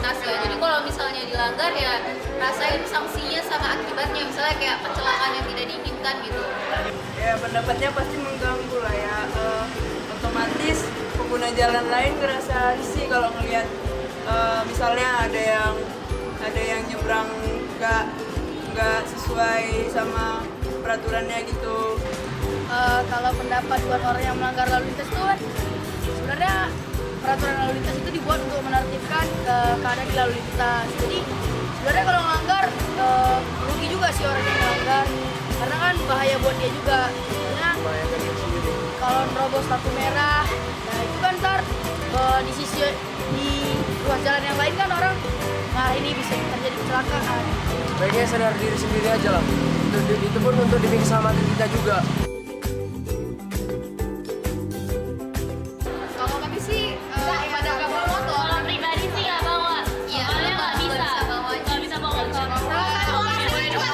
lintas ya. Jadi kalau misalnya dilanggar ya rasain sanksinya sama akibatnya, misalnya kayak kecelakaan yang tidak diinginkan gitu. Ya pendapatnya pasti mengganggu lah ya. Otomatis pengguna jalan lain ngerasa risih kalau ngelihat misalnya ada yang nyebrang nggak sesuai sama peraturannya gitu. Kalau pendapat buat orang yang melanggar lalu lintas itu kan sebenarnya peraturan lalu lintas itu dibuat untuk menertibkan keadaan di lalu lintas. Jadi sebenarnya kalau melanggar rugi juga sih orang yang melanggar, karena kan bahaya buat dia juga. Karena kalau nerobos lampu merah, nah itu kan ntar di sisi di ruas jalan yang lain kan orang, nah ini bisa terjadi kecelakaan. Sebaiknya sadar diri sendiri aja lah. Itu pun untuk demi keselamatan kita juga. Kalau kami sih pada nggak bawa motor. Kalau pribadi sih nggak bawa. Iya, Soalnya nggak bisa. Nggak bisa bawa motor.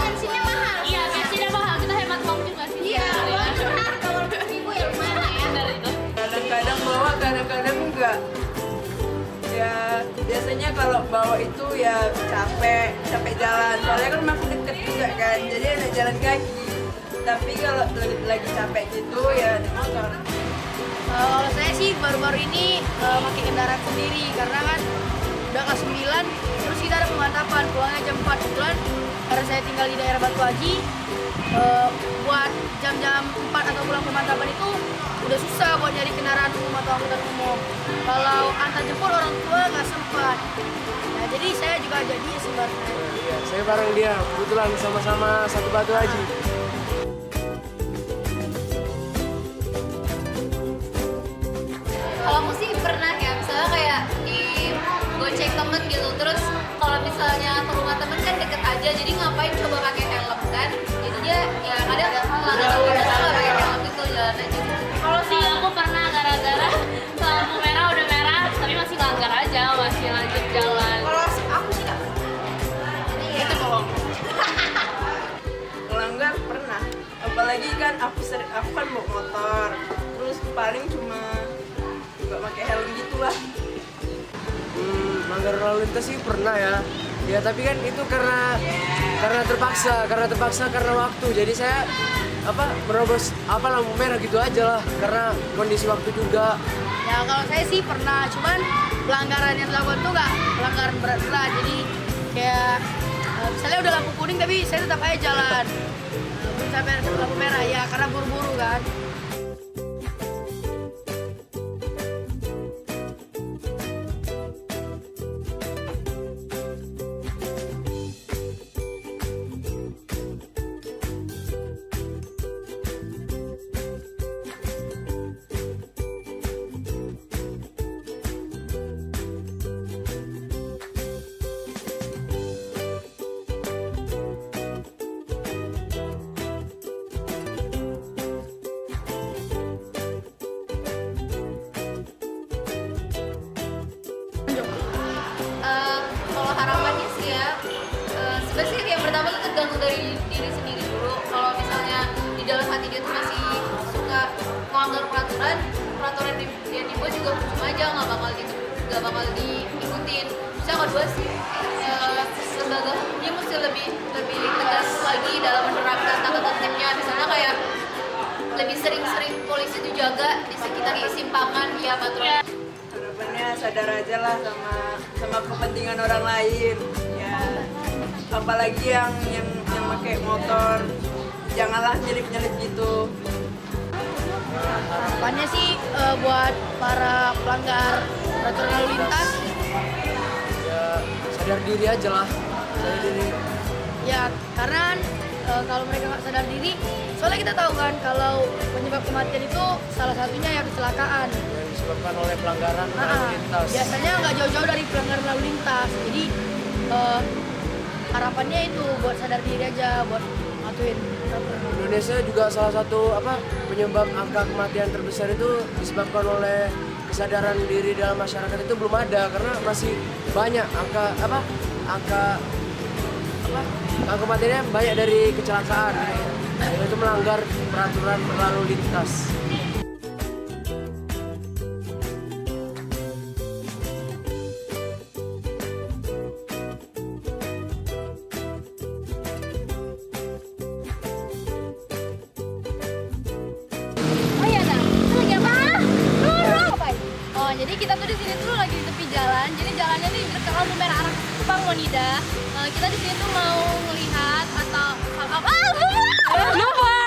Bensinnya mahal. Iya, bensinnya mahal. Kita hemat uang juga sih. Iya, kalau ibu ya lumayan ya. Dari itu. Kadang-kadang bawa, kadang-kadang enggak. Ya biasanya kalau bawa itu ya capek jalan. Soalnya kan makin deket juga kan, jadi ada jalan kaki. Tapi kalau lagi capek gitu ya naik motor. Kalau saya sih baru-baru ini pakai kendaraan sendiri karena kan udah kelas 9, terus kita ada pemantapan, pulangnya jam 4 bulan. Karena saya tinggal di daerah Batu Haji, buat jam-jam 4 atau pulang pemantapan itu udah susah buat nyari kendaraan umum atau angkutan umum. Kalau antar jemput orang tua nggak sempat. Nah, jadi saya juga jadi sebenarnya. Iya, saya bareng dia, kebetulan sama-sama satu Batu Haji. Kalau aku sih pernah ya, misalnya kayak di goceng temen gitu, terus kalau misalnya ke rumah temen kan deket aja, jadi ngapain coba pakai helm kan? Jadi dia ya kadang melanggar lalu lintas nggak pakai helm gitu, jalan aja. Kalau sih aku pernah gara-gara lampu merah udah merah, tapi masih langgar aja, masih lanjut jalan. Kalau aku sih nggak pernah. Itu bohong. Melanggar pernah. Apalagi kan aku kan bawa motor. Terus paling cuma nggak pakai helm gitulah. Melanggar lalu lintas sih pernah ya. Ya tapi kan itu karena terpaksa karena waktu. Jadi saya merobos lampu merah gitu aja lah karena kondisi waktu juga. Ya kalau saya sih pernah, cuman pelanggaran yang dilakukan tuh nggak pelanggaran berat-berat. Jadi kayak misalnya udah lampu kuning tapi saya tetap aja jalan. Belum sampai lampu merah ya karena buru-buru kan. Kalau harapannya sih ya, sebenarnya yang pertama itu tergantung dari diri sendiri dulu. Kalau misalnya di dalam hati dia tuh masih suka melanggar peraturan yang dibuat juga percuma aja, nggak bakal diikutin. Saya kedua sih, lembaga hukumnya mesti lebih tegas lagi dalam menerapkan tata tertibnya. Misalnya kayak lebih sering-sering polisi itu jaga di sekitar simpangan ya patroli. Harapannya sadar aja lah sama kepentingan orang lain. Ya apalagi yang pakai motor, janganlah nyelip-nyelip gitu. Harapannya sih buat para pelanggar peraturan lalu lintas, Ya sadar diri aja lah. Sadar diri. ya karena kalau mereka nggak sadar diri, soalnya kita tahu kan kalau penyebab kematian itu salah satunya ya kecelakaan. Yang disebabkan oleh pelanggaran lalu lintas. Biasanya nggak jauh-jauh dari pelanggaran lalu lintas. Jadi harapannya itu buat sadar diri aja, buat ngatuin peraturan. Indonesia juga salah satu penyebab angka kematian terbesar itu disebabkan oleh kesadaran diri dalam masyarakat itu belum ada karena masih banyak angka kematiannya banyak dari kecelakaan, yaitu melanggar peraturan berlalu lintas. Jepang Monida. Kita di sini tuh mau ngelihat atau Lupa.